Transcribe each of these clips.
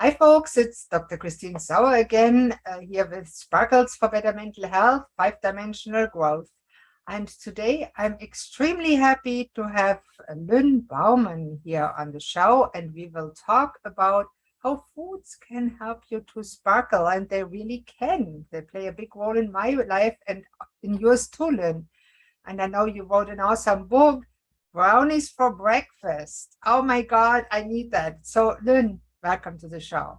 Hi, folks. It's Dr. Christine Sauer again, here with Sparkles for Better Mental Health, Five-Dimensional Growth. And today I'm extremely happy to have Lynn Bowman here on the show, and we will talk about how foods can help you to sparkle, and they really can. They play a big role in my life and in yours too, Lynn. And I know you wrote an awesome book, Brownies for Breakfast. Oh my God, I need that. So, Lynn, welcome to the show.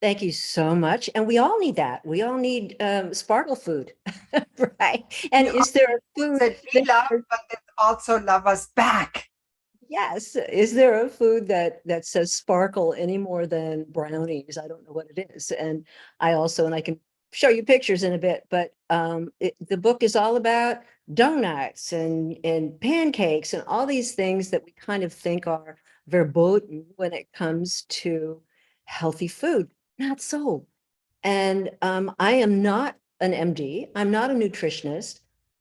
Thank you so much. And we all need that. We all need sparkle food, right? And We all is there a foods food that we that, love, but that also love us back. yes, is there a food that says sparkle any more than brownies? I don't know what it is. And I can show you pictures in a bit, but the book is all about donuts and pancakes and all these things that we kind of think are verboten when it comes to healthy food. Not so. And I am not an MD. I'm not a nutritionist.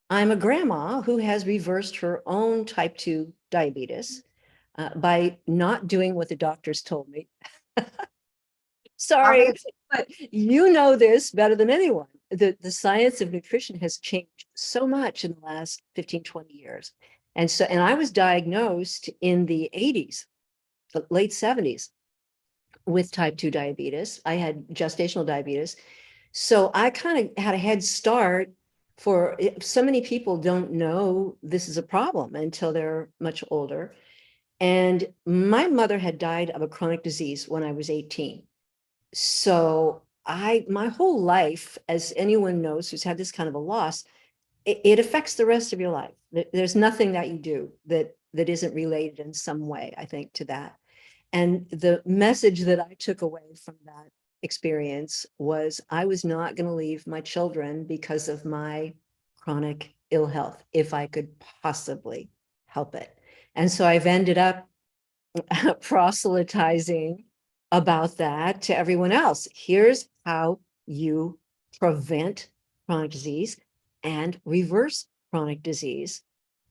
I'm a grandma who has reversed her own type 2 diabetes by not doing what the doctors told me. Love Sorry, it. but you know this better than anyone. The science of nutrition has changed so much in the last 15, 20 years. And I was diagnosed in the 80s, late 70s with type 2 diabetes. I had gestational diabetes. So I kind of had a head start for so many people don't know this is a problem until they're much older. And my mother had died of a chronic disease when I was 18. So my whole life, as anyone knows who's had this kind of a loss, it affects the rest of your life. There's nothing that you do that isn't related in some way, I think, to that. And the message that I took away from that experience was I was not going to leave my children because of my chronic ill health, if I could possibly help it. And so I've ended up proselytizing about that to everyone else. Here's how you prevent chronic disease and reverse chronic disease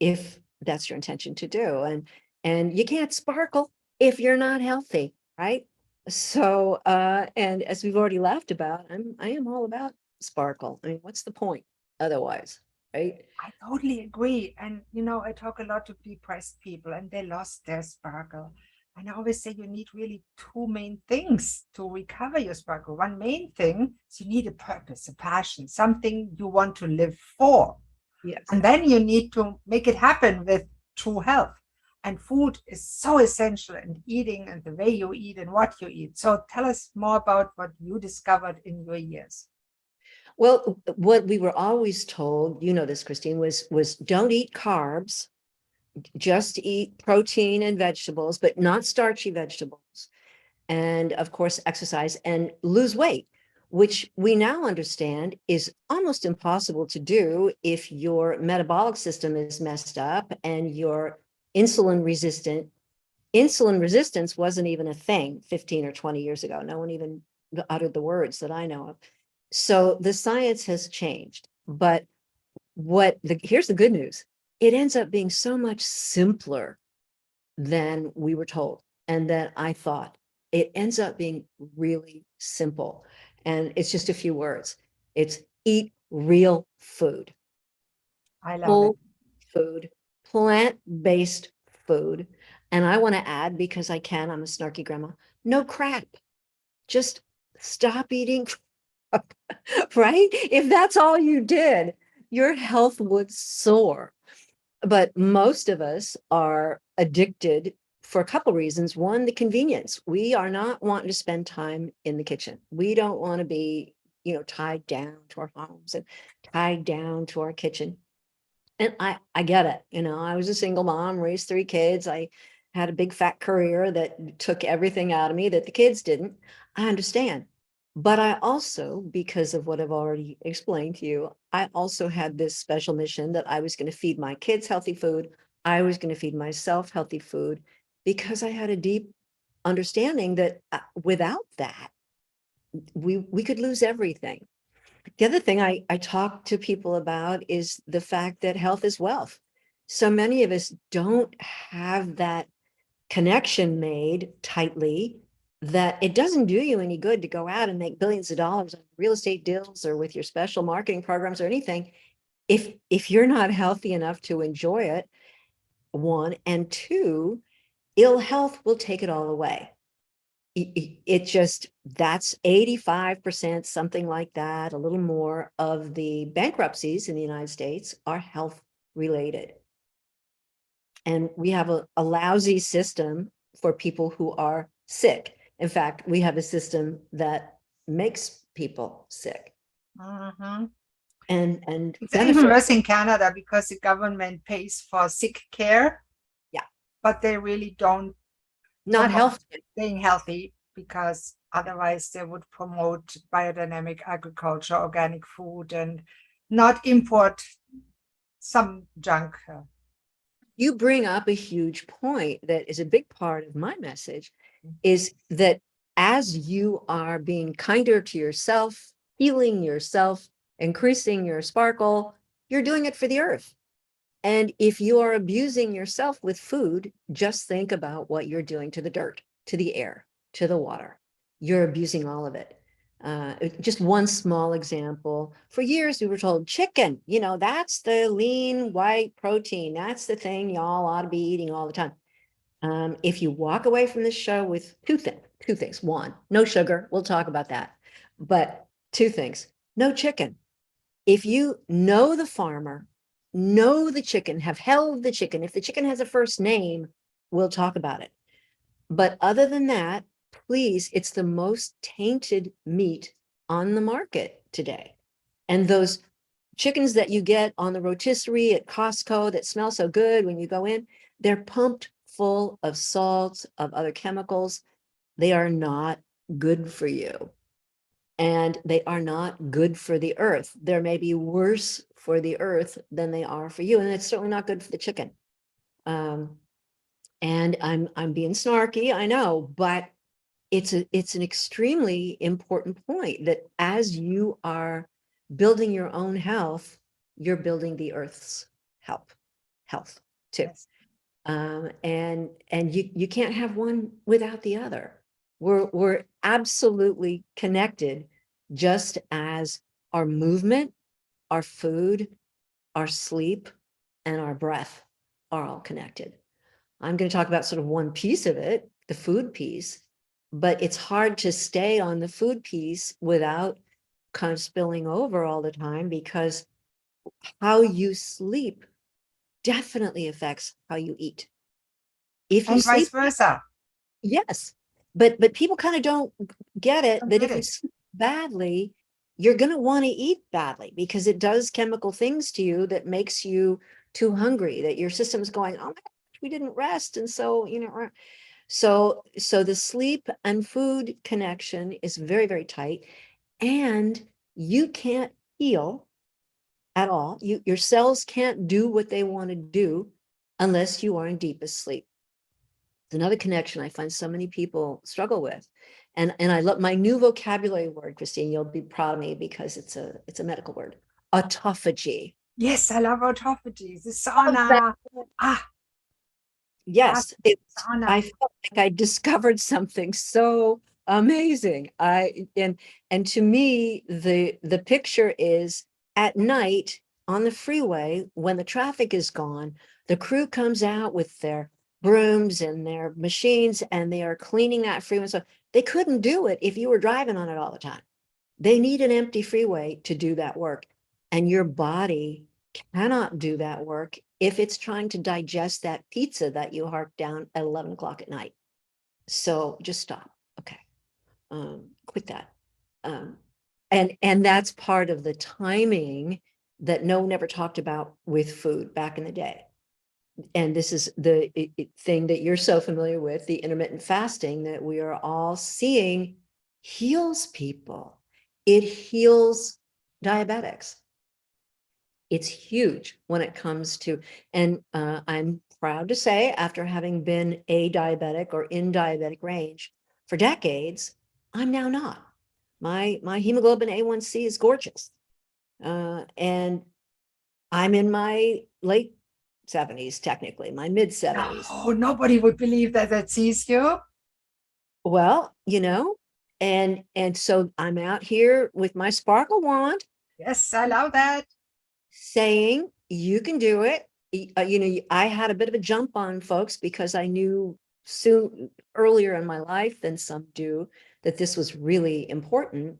if that's your intention to do. And you can't sparkle if you're not healthy, right? So and as we've already laughed about, I am all about sparkle. I mean, what's the point otherwise, right? I totally agree. And, I talk a lot to depressed people and they lost their sparkle. And I always say you need really two main things to recover your sparkle. One main thing is you need a purpose, a passion, something you want to live for. Yes. And then you need to make it happen with true health. And food is so essential in eating and the way you eat and what you eat. So tell us more about what you discovered in your years. Well, what we were always told, you know this, Christine, was don't eat carbs, just eat protein and vegetables, but not starchy vegetables. And of course, exercise and lose weight, which we now understand is almost impossible to do if your metabolic system is messed up and you're insulin resistant. Insulin resistance wasn't even a thing 15 or 20 years ago. No one even uttered the words that I know of. So the science has changed, but here's the good news. It ends up being so much simpler than we were told and that I thought. It ends up being really simple. And it's just a few words. It's eat real food, I love it. whole food, plant-based food. And I want to add, because I can, I'm a snarky grandma, no crap. Just stop eating, right? If that's all you did, your health would soar. But most of us are addicted for a couple reasons. One, the convenience. We are not wanting to spend time in the kitchen. We don't want to be, tied down to our homes and tied down to our kitchen. And I get it. I was a single mom, raised 3 kids. I had a big fat career that took everything out of me that the kids didn't. I understand. But I also, because of what I've already explained to you, I also had this special mission that I was going to feed my kids healthy food. I was going to feed myself healthy food because I had a deep understanding that without that, we could lose everything. The other thing I talk to people about is the fact that health is wealth. So many of us don't have that connection made tightly that it doesn't do you any good to go out and make billions of dollars on real estate deals or with your special marketing programs or anything if you're not healthy enough to enjoy it, one, and two, ill health will take it all away. It just, that's 85%, something like that, a little more of the bankruptcies in the United States are health related. And we have a lousy system for people who are sick. In fact, we have a system that makes people sick. Mhm. And It's even benefit. worse in Canada because the government pays for sick care. Yeah. But they really don't Not promote healthy. staying healthy, because otherwise they would promote biodynamic agriculture, organic food, and not import some junk. You bring up a huge point that is a big part of my message, is that as you are being kinder to yourself, healing yourself, increasing your sparkle, you're doing it for the earth. And if you are abusing yourself with food, just think about what you're doing to the dirt, to the air, to the water. You're abusing all of it. Just one small example. For years, we were told chicken, that's the lean white protein. That's the thing y'all ought to be eating all the time. If you walk away from this show with two things. One, no sugar. We'll talk about that. But two things, no chicken. If you know the farmer, know the chicken, have held the chicken, if the chicken has a first name, we'll talk about it. But other than that, please, it's the most tainted meat on the market today. And those chickens that you get on the rotisserie at Costco that smell so good when you go in, they're pumped full of salts, of other chemicals. They are not good for you. And they are not good for the earth. They're maybe worse for the earth than they are for you. And it's certainly not good for the chicken. And I'm being snarky, I know, but it's an extremely important point that as you are building your own health, you're building the earth's health too. Yes. And you can't have one without the other. We're absolutely connected, just as our movement, our food, our sleep, and our breath are all connected. I'm going to talk about sort of one piece of it, the food piece, but it's hard to stay on the food piece without kind of spilling over all the time, because how you sleep definitely affects how you eat. If you And vice sleep, versa. yes, but people kind of don't get it, Don't that get if you it. sleep badly, you're going to want to eat badly, because it does chemical things to you that makes you too hungry, that your system's going, oh my gosh, we didn't rest. And so, so the sleep and food connection is very, very tight, and you can't heal at all. Your cells can't do what they want to do unless you are in deepest sleep. It's another connection I find so many people struggle with. And I love my new vocabulary word, Christine, you'll be proud of me because it's a medical word, autophagy. Yes, I love autophagy. The Love that. sauna. Ah, Yes, sauna. I felt like I discovered something so amazing. And to me, the picture is at night on the freeway when the traffic is gone, the crew comes out with their brooms and their machines, and they are cleaning that freeway. So they couldn't do it if you were driving on it all the time. They need an empty freeway to do that work. And your body cannot do that work if it's trying to digest that pizza that you harped down at 11 o'clock at night. So just stop. Okay. Quit that. And that's part of the timing that no one ever talked about with food back in the day. And this is the thing that you're so familiar with, the intermittent fasting that we are all seeing heals people. It heals diabetics. It's huge when it comes to, and I'm proud to say, after having been a diabetic or in diabetic range for decades, I'm now not. My hemoglobin A1C is gorgeous. And I'm in my late 70s, technically, my mid 70s. No, nobody would believe that sees you. Well, you know, and so I'm out here with my sparkle wand Yes, I love that. saying you can do it. You know, I had a bit of a jump on folks because I knew soon earlier in my life than some do that this was really important.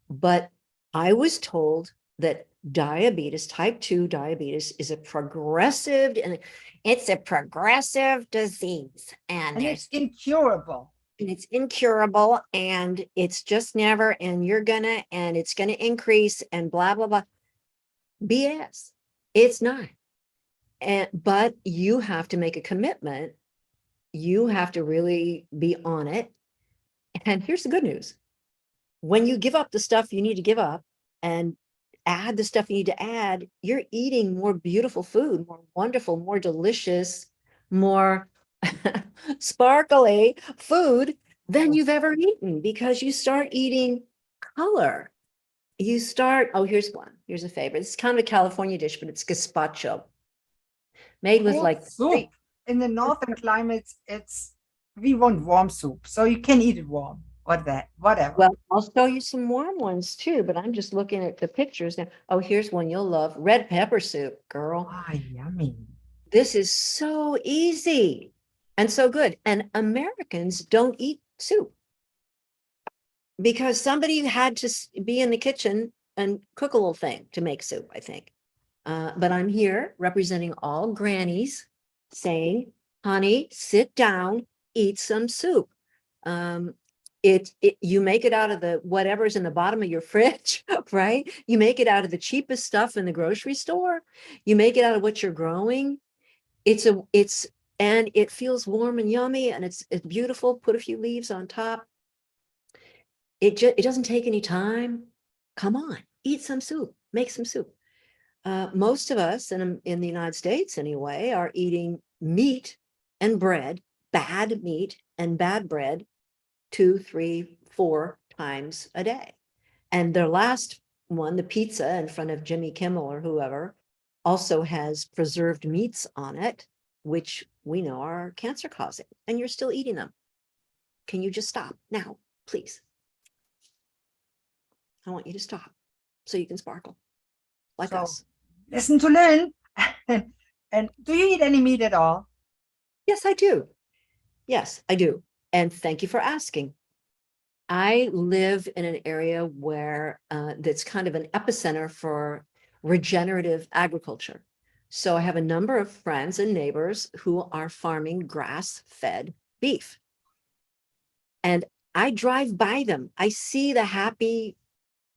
But I was told that diabetes, type 2 diabetes, is a progressive, and it's a progressive disease, And it's incurable. and it's incurable, and it's just never, and it's gonna increase, and blah blah blah. BS. It's not. But you have to make a commitment. You have to really be on it. And here's the good news. When you give up the stuff you need to give up and add the stuff you need to add, you're eating more beautiful food, more wonderful, more delicious, more sparkly food than you've ever eaten, because you start eating color. You start, oh, here's one. Here's a favorite. It's kind of a California dish, but it's gazpacho, made with Cold like soup. In the northern climates, we want warm soup, so you can eat it warm or that, whatever. well, I'll show you some warm ones too, but I'm just looking at the pictures now. Oh, here's one you'll love. Red pepper soup, girl. Ah, yummy. This is so easy and so good. And Americans don't eat soup because somebody had to be in the kitchen and cook a little thing to make soup, I think. But I'm here representing all grannies saying, honey, sit down, eat some soup. You make it out of the whatever's in the bottom of your fridge, right? You make it out of the cheapest stuff in the grocery store. You make it out of what you're growing. And it feels warm and yummy, and it's beautiful. Put a few leaves on top. It doesn't take any time. Come on, eat some soup, make some soup. Most of us in the United States anyway are eating meat and bread, bad meat and bad bread, 2, 3, 4 times a day. And their last one, the pizza in front of Jimmy Kimmel or whoever, also has preserved meats on it, which we know are cancer causing, and you're still eating them. Can you just stop now, please? I want you to stop so you can sparkle like us. Listen to Lynn. And do you eat any meat at all? Yes, I do. Yes, I do. And thank you for asking. I live in an area where that's kind of an epicenter for regenerative agriculture. So I have a number of friends and neighbors who are farming grass-fed beef. And I drive by them. I see the happy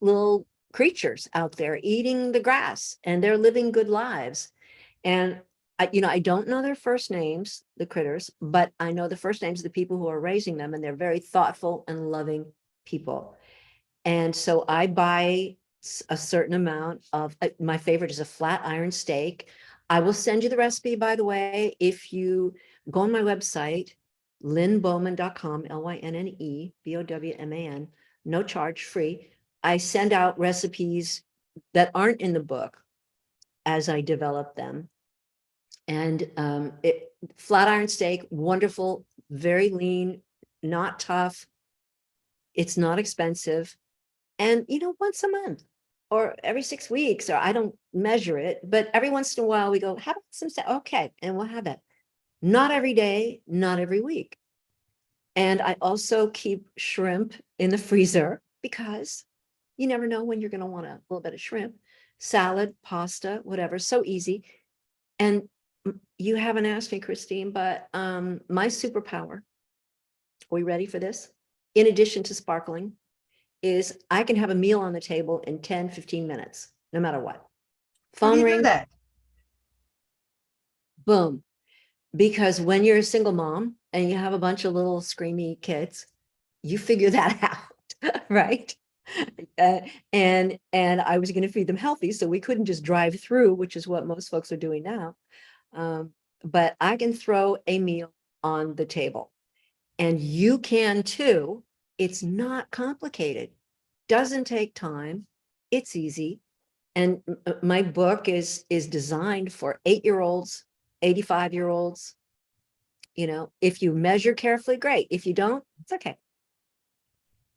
little creatures out there eating the grass, and they're living good lives. And I don't know their first names, the critters, but I know the first names of the people who are raising them, and they're very thoughtful and loving people. And so I buy a certain amount of, my favorite is a flat iron steak. I will send you the recipe, by the way, if you go on my website, lynnbowman.com, LYNNEBOWMAN, no charge, free. I send out recipes that aren't in the book as I develop them. And flat iron steak, wonderful, very lean, not tough. It's not expensive. And, once a month or every 6 weeks, or I don't measure it, but every once in a while we go, how about some steak? Okay. And we'll have that. Not every day, not every week. And I also keep shrimp in the freezer because you never know when you're going to want a little bit of shrimp, salad, pasta, whatever. So easy. And you haven't asked me, Christine, but my superpower, are we ready for this? In addition to sparkling, is I can have a meal on the table in 10, 15 minutes, no matter what. How do Phone you do rings, that? boom. Because when you're a single mom and you have a bunch of little screamy kids, you figure that out, right? And I was going to feed them healthy, so we couldn't just drive through, which is what most folks are doing now. But I can throw a meal on the table, and you can too. It's not complicated, doesn't take time, it's easy. And my book is designed for 8-year-olds, 85-year-olds. If you measure carefully, great. If you don't, it's okay.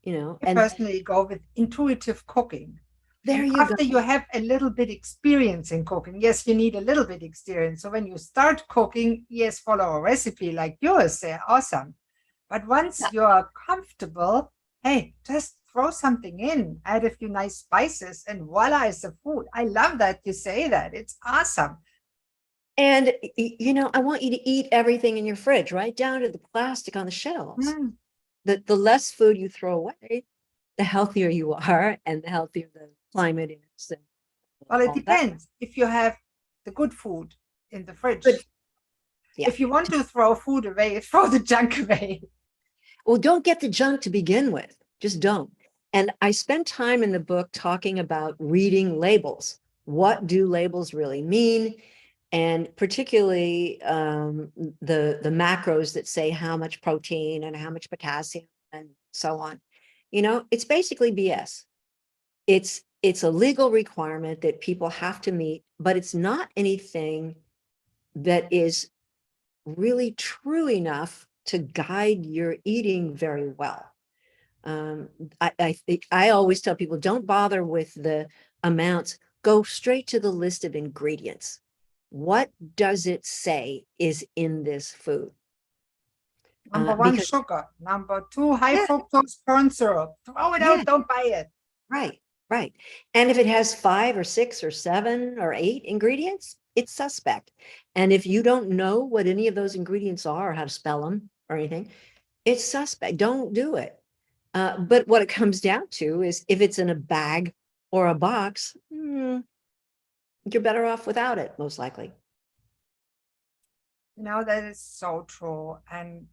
I and personally go with intuitive cooking. there And you go. after you have a little bit experience in cooking, yes, you need a little bit experience. So when you start cooking, yes, follow a recipe like yours, they're awesome. But once you're comfortable, hey, just throw something in, add a few nice spices, and voila, is the food. I love that you say that. It's awesome. And, I want you to eat everything in your fridge, right down to the plastic on the shelves. Mm. The less food you throw away, the healthier you are and the healthier the climate is and Well, it all that. depends if you have the good food in the But fridge. yeah, If you want to throw food away, throw the junk away. well, don't get the junk to begin with. Just don't. And I spend time in the book talking about reading labels. What do labels really mean? And particularly the macros that say how much protein and how much potassium and so on. It's basically BS. It's a legal requirement that people have to meet, but it's not anything that is really true enough to guide your eating very well. I always tell people, don't bother with the amounts, go straight to the list of ingredients. What does it say is in this food? Number one, Because sugar. Number two, high yeah, fructose corn syrup. Throw it yeah, out, don't buy it. right, right. And if it has 5 or 6 or 7 or 8 ingredients, it's suspect. And if you don't know what any of those ingredients are or how to spell them or anything, it's suspect. Don't do it. But what it comes down to is if it's in a bag or a box, you're better off without it, most likely. That is so true. And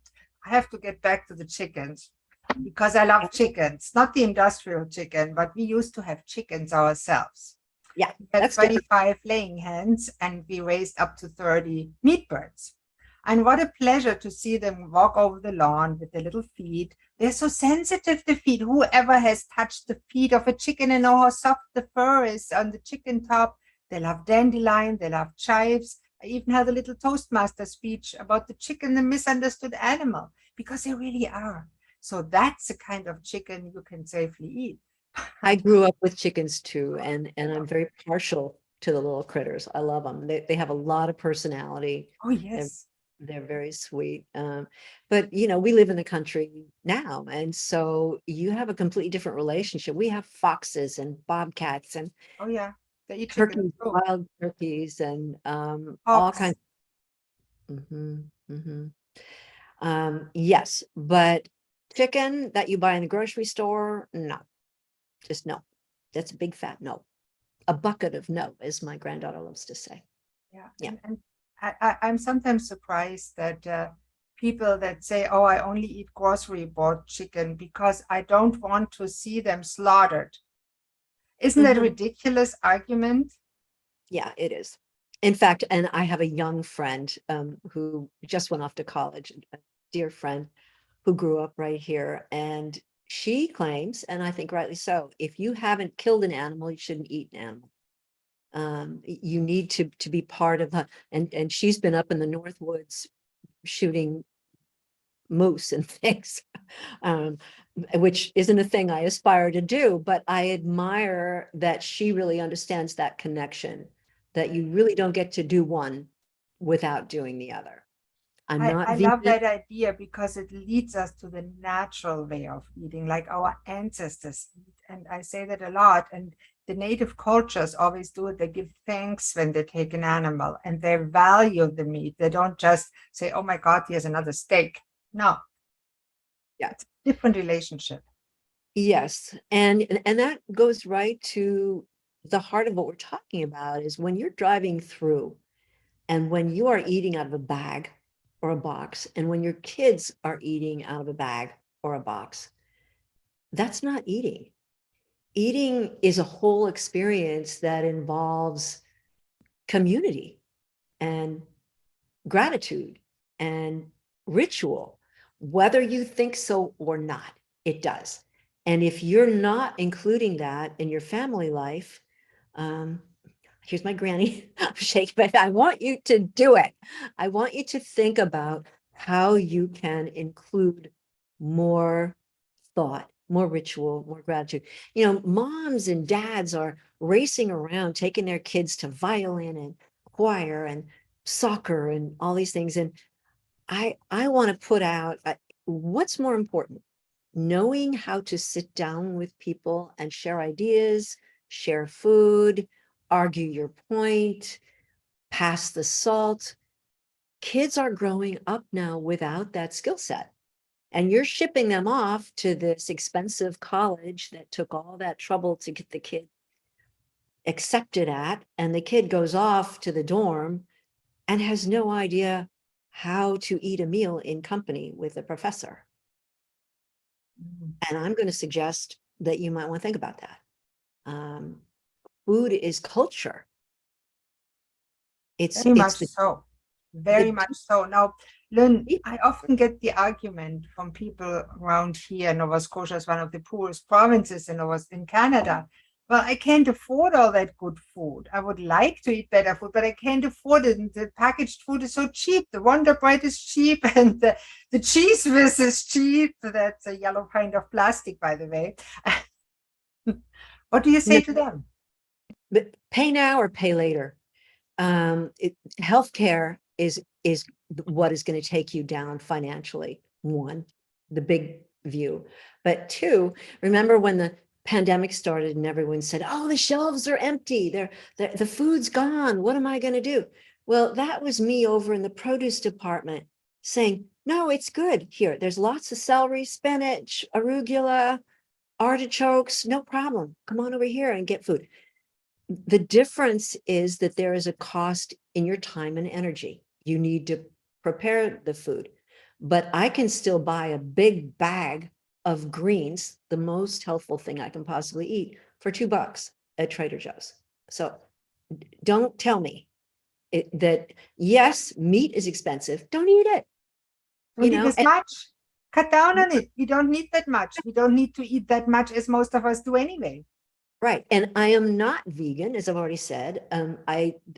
I have to get back to the chickens because I love chickens, not the industrial chicken, but we used to have chickens ourselves. Yeah, We had that's different. 25 laying hens and we raised up to 30 meat birds. And what a pleasure to see them walk over the lawn with their little feet. They're so sensitive, the feet. Whoever has touched the feet of a chicken and know how soft the fur is on the chicken top. They love dandelion, they love chives. I even had a little Toastmaster speech about the chicken, the misunderstood animal, because they really are. So that's the kind of chicken you can safely eat. I grew up with chickens too, and I'm very partial to the little critters. I love them. They have a lot of personality. Oh, They're yes. they're very sweet. But we live in the country now, and so you have a completely different relationship. We have foxes and bobcats and Oh, yeah. They eat chicken turkeys, too. wild turkeys, and all Hogs. kinds. Yes, but chicken that you buy in the grocery store, no, just no. That's a big fat no. A bucket of no, as my granddaughter loves to say. Yeah. Yeah. And I'm sometimes surprised that people that say, oh, I only eat grocery bought chicken because I don't want to see them slaughtered. Isn't that a Mhm. ridiculous argument? Yeah, it is. In fact, and I have a young friend who just went off to college, a dear friend who grew up right here. And she claims, and I think rightly so, if you haven't killed an animal, you shouldn't eat an animal. You need to be part of the, and she's been up in the North Woods shooting moose and things, um, which isn't a thing I aspire to do, but I admire that she really understands that connection, that you really don't get to do one without doing the other. I'm not I love vegan. that idea because it leads us to the natural way of eating, like our ancestors eat. And I say that a lot. And the native cultures always do it. They give thanks when they take an animal and they value the meat. They don't just say, oh my God, here's another steak. No, Yeah. it's a different relationship. Yes. And that goes right to the heart of what we're talking about is when you're driving through and when you are eating out of a bag or a box, and when your kids are eating out of a bag or a box, that's not eating. Eating is a whole experience that involves community and gratitude and ritual, whether you think so or not, it does. And if you're not including that in your family life, um, here's my granny shake, but I want you to do it. I want you to think about how you can include more thought, more ritual, more gratitude. You know, moms and dads are racing around, taking their kids to violin and choir and soccer and all these things. And I want to put out what's more important, knowing how to sit down with people and share ideas, share food, argue your point, pass the salt. Kids are growing up now without that skill set. And you're shipping them off to this expensive college that took all that trouble to get the kid accepted at. And the kid goes off to the dorm and has no idea how to eat a meal in company with a professor. And I'm going to suggest that you might want to think about that. Food is culture. Very much the, so. Very the much so. Now, Lynn, deep- I often get the argument from people around here. Nova Scotia is one of the poorest provinces in Canada. Well, I can't afford all that good food. I would like to eat better food, but I can't afford it. And the packaged food is so cheap. The Wonder Bread is cheap, and the cheese whiz is cheap. That's a yellow kind of plastic, by the way. What do you say to them? But pay now or pay later. Healthcare is what is going to take you down financially. One, the big view. But two, remember when the pandemic started and everyone said, oh, the shelves are empty. The food's gone. What am I going to do? Well, that was me over in the produce department saying, no, it's good here. There's lots of celery, spinach, arugula, artichokes, no problem. Come on over here and get food. The difference is that there is a cost in your time and energy. You need to prepare the food, but I can still buy a big bag of greens, the most healthful thing I can possibly eat, for $2 at Trader Joe's. So don't tell me that, yes, meat is expensive. Don't eat it. Don't eat as much. Cut down on it. We don't need that much. We don't need to eat that much as most of us do anyway. Right. And I am not vegan, as I've already said.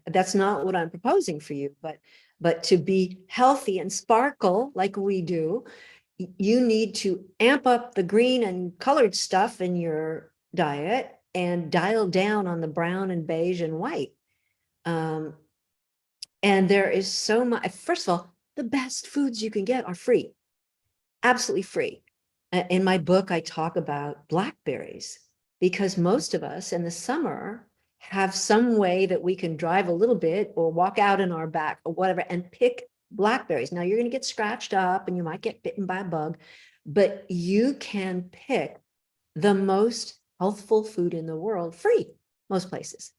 That's not what I'm proposing for you, but to be healthy and sparkle like we do, you need to amp up the green and colored stuff in your diet and dial down on the brown and beige and white. And there is so much. First of all, the best foods you can get are free, absolutely free. In my book, I talk about blackberries, because most of us in the summer have some way that we can drive a little bit or walk out in our back or whatever and pick blackberries. Now you're going to get scratched up and you might get bitten by a bug, but you can pick the most healthful food in the world free, most places.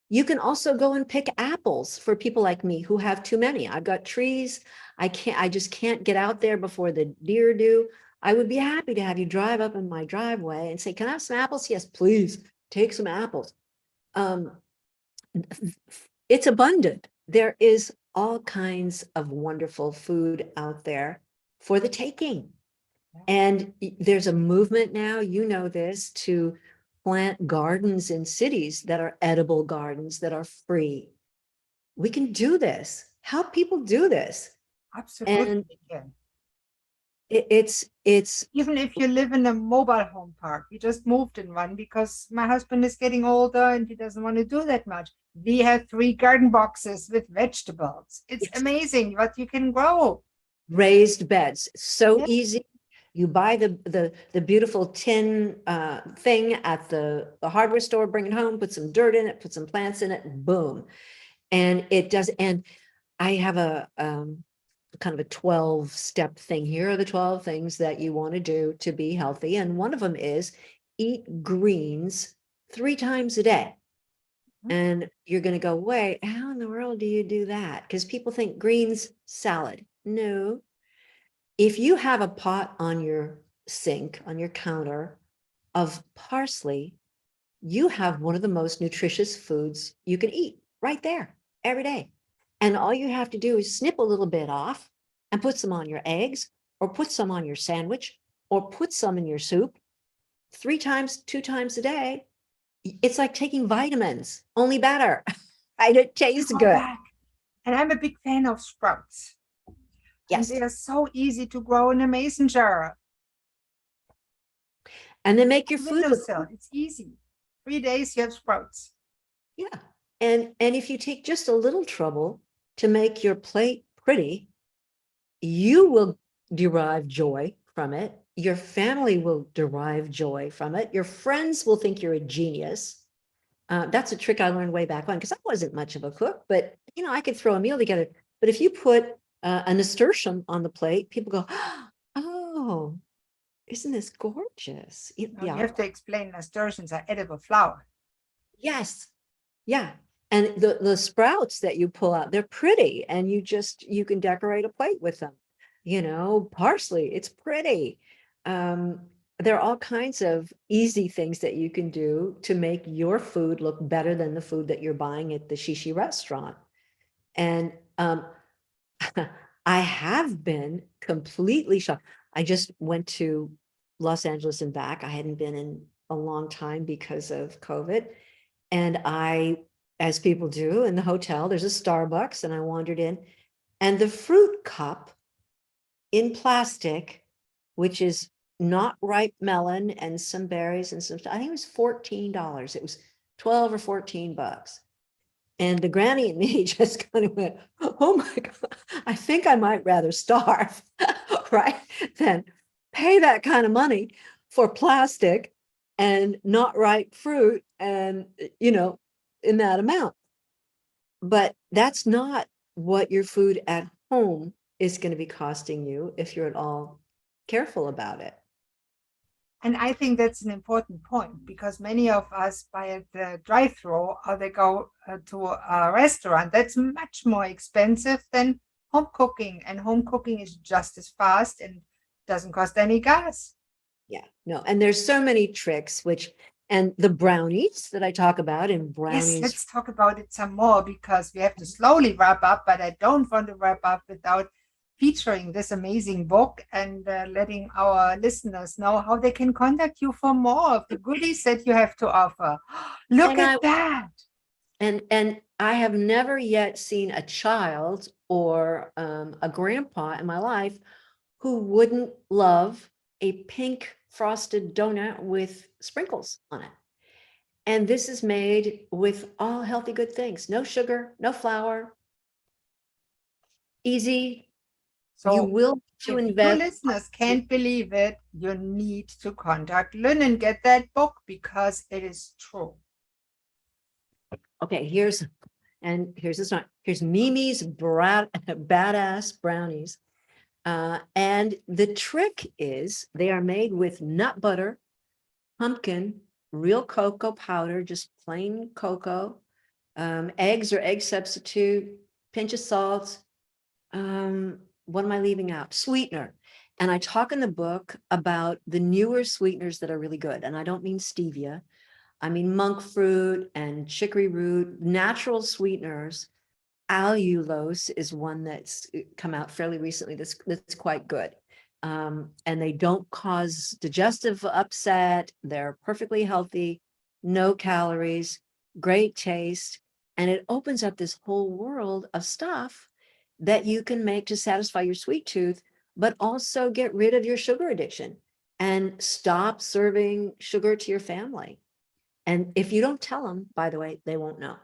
You can also go and pick apples for people like me who have too many. I've got trees. I just can't get out there before the deer do. I would be happy to have you drive up in my driveway and say, can I have some apples? Yes, please take some apples. It's abundant. There is all kinds of wonderful food out there for the taking. And there's a movement now, you know this, to plant gardens in cities that are edible gardens that are free. We can do this. Help people do this. Absolutely. And it's even if you live in a mobile home park. We just moved in one because my husband is getting older and he doesn't want to do that much. We have 3 garden boxes with vegetables. It's amazing what you can grow. Raised beds, so easy. You buy the beautiful tin thing at the hardware store, bring it home, put some dirt in it, put some plants in it, boom. And it does. And I have a kind of a 12-step thing. Here are the 12 things that you want to do to be healthy. And one of them is eat greens 3 times a day. And you're going to go, wait, how in the world do you do that? Because people think greens salad. No. If you have a pot on your sink, on your counter of parsley, you have one of the most nutritious foods you can eat right there every day. And all you have to do is snip a little bit off and put some on your eggs, or put some on your sandwich, or put some in your soup 3 times, 2 times a day. It's like taking vitamins, only better. It tastes good. And I'm a big fan of sprouts. Yes. And they are so easy to grow in a mason jar. And then make your food look Windowsill, it's easy. 3 days, you have sprouts. yeah. And if you take just a little trouble to make your plate pretty, you will derive joy from it. Your family will derive joy from it. Your friends will think you're a genius. That's a trick I learned way back when, because I wasn't much of a cook, but I could throw a meal together. But if you put a nasturtium on the plate, people go, "Oh, isn't this gorgeous?" Now you Yeah. have to explain nasturtiums are edible flour. Yes. Yeah. And the sprouts that you pull out, they're pretty, and you can decorate a plate with them. Parsley, it's pretty. There are all kinds of easy things that you can do to make your food look better than the food that you're buying at the shishi restaurant. And I have been completely shocked. I just went to Los Angeles and back. I hadn't been in a long time because of COVID. And as people do in the hotel, there's a Starbucks, and I wandered in, and the fruit cup in plastic, which is not ripe melon and some berries and some stuff, I think it was $14. It was 12 or 14 bucks. And the granny and me just kind of went, "Oh my God, I think I might rather starve, right, than pay that kind of money for plastic and not ripe fruit and, in that amount." But that's not what your food at home is going to be costing you if you're at all careful about it. And I think that's an important point, because many of us buy at the drive-through, or they go to a restaurant. That's much more expensive than home cooking, and home cooking is just as fast and doesn't cost any gas. Yeah, no. And there's so many tricks, and the brownies that I talk about in Yes, brownies. let's talk about it some more, because we have to slowly wrap up, but I don't want to wrap up without featuring this amazing book and letting our listeners know how they can contact you for more of the goodies that you have to offer. Look And at that. And I have never yet seen a child or a grandpa in my life who wouldn't love a pink frosted donut with sprinkles on it. And this is made with all healthy, good things. No sugar, no flour, easy. You So will to if your invest. listeners can't believe it, you need to contact Lynn and get that book, because it is true. Okay, here's this one. Here's Mimi's badass brownies. And the trick is they are made with nut butter, pumpkin, real cocoa powder, just plain cocoa, eggs or egg substitute, pinch of salt. What am I leaving out? Sweetener. And I talk in the book about the newer sweeteners that are really good. And I don't mean stevia. I mean monk fruit and chicory root, natural sweeteners. Allulose is one that's come out fairly recently that's quite good. And they don't cause digestive upset. They're perfectly healthy, no calories, great taste. And it opens up this whole world of stuff that you can make to satisfy your sweet tooth, but also get rid of your sugar addiction and stop serving sugar to your family. And if you don't tell them, by the way, they won't know.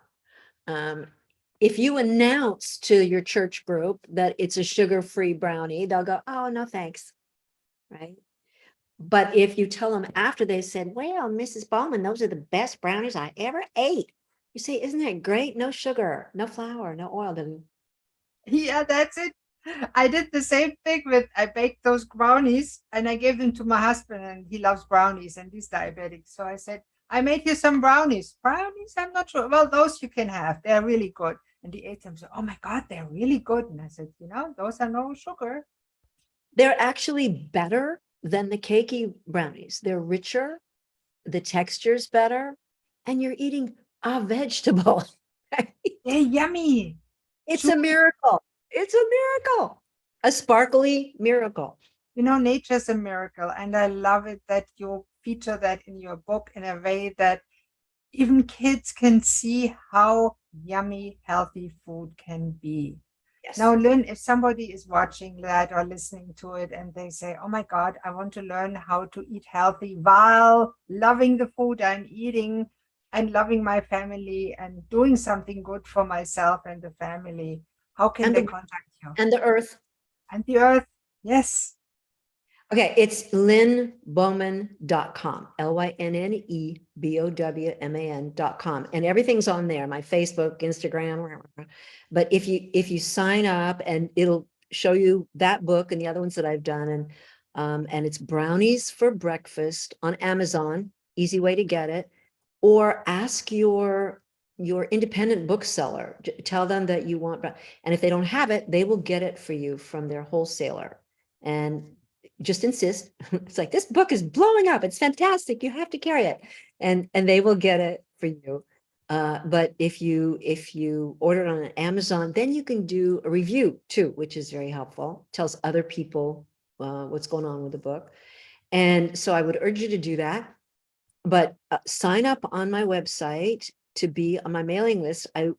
If you announce to your church group that it's a sugar-free brownie, they'll go, "Oh, no, thanks." Right? But if you tell them after they said, "Well, Mrs. Bowman, those are the best brownies I ever ate," you say, "Isn't that great? No sugar, no flour, no oil." Yeah, that's it. I did the same thing I baked those brownies and I gave them to my husband, and he loves brownies and he's diabetic. So I said, "I made you some brownies." "Brownies? I'm not sure." "Well, those you can have. They're really good." And he ate them. So, "Oh my God, they're really good." And I said, "Those are no sugar." They're actually better than the cakey brownies. They're richer, the texture's better, and you're eating a vegetable. They're yummy. It's a miracle. It's a miracle. A sparkly miracle. Nature's a miracle. And I love it that you feature that in your book in a way that even kids can see how yummy, healthy food can be. Yes. Now, Lynn, if somebody is watching that or listening to it and they say, oh my God, I want to learn how to eat healthy while loving the food I'm eating and loving my family and doing something good for myself and the family, how can And they the contact you? and the earth. And the earth, yes. Okay, it's lynnbowman.com, lynnebowman.com. And everything's on there, my Facebook, Instagram. But if you sign up, and it'll show you that book and the other ones that I've done, and it's Brownies for Breakfast on Amazon, easy way to get it, or ask your independent bookseller, tell them that you want, and if they don't have it, they will get it for you from their wholesaler. And just insist. It's like, this book is blowing up. It's fantastic. You have to carry it. And they will get it for you. But if you order it on Amazon, then you can do a review too, which is very helpful. Tells other people what's going on with the book. And so I would urge you to do that. But sign up on my website to be on my mailing list. I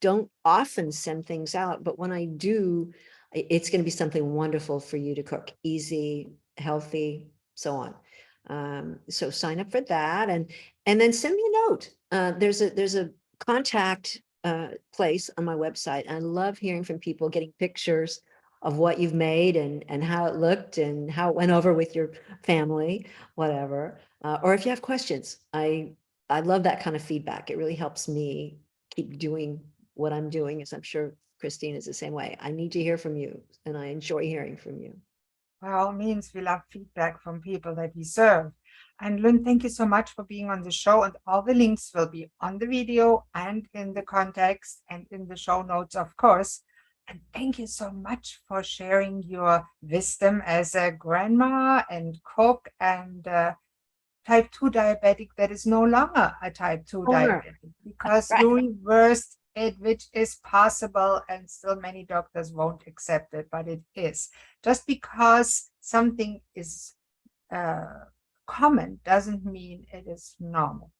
don't often send things out, but when I do, it's going to be something wonderful for you to cook, easy, healthy, so on. So sign up for that, and then send me a note. There's a contact place on my website. I love hearing from people, getting pictures of what you've made and how it looked and how it went over with your family, whatever. Or if you have questions, I love that kind of feedback. It really helps me keep doing what I'm doing, as I'm sure Christine is the same way. I need to hear from you, and I enjoy hearing from you. By all means, we love feedback from people that we serve. And Lynn, thank you so much for being on the show. And all the links will be on the video and in the context and in the show notes, of course. And thank you so much for sharing your wisdom as a grandma and cook and type 2 diabetic that is no longer a type 2 Sure. diabetic, because Right. you reversed it, which is possible, and still many doctors won't accept it, but it is. Just because something is common doesn't mean it is normal.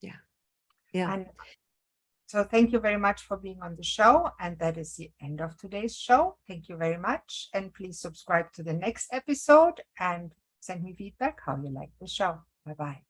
Yeah. Yeah. And so thank you very much for being on the show. And that is the end of today's show. Thank you very much. And please subscribe to the next episode and send me feedback how you like the show. Bye-bye.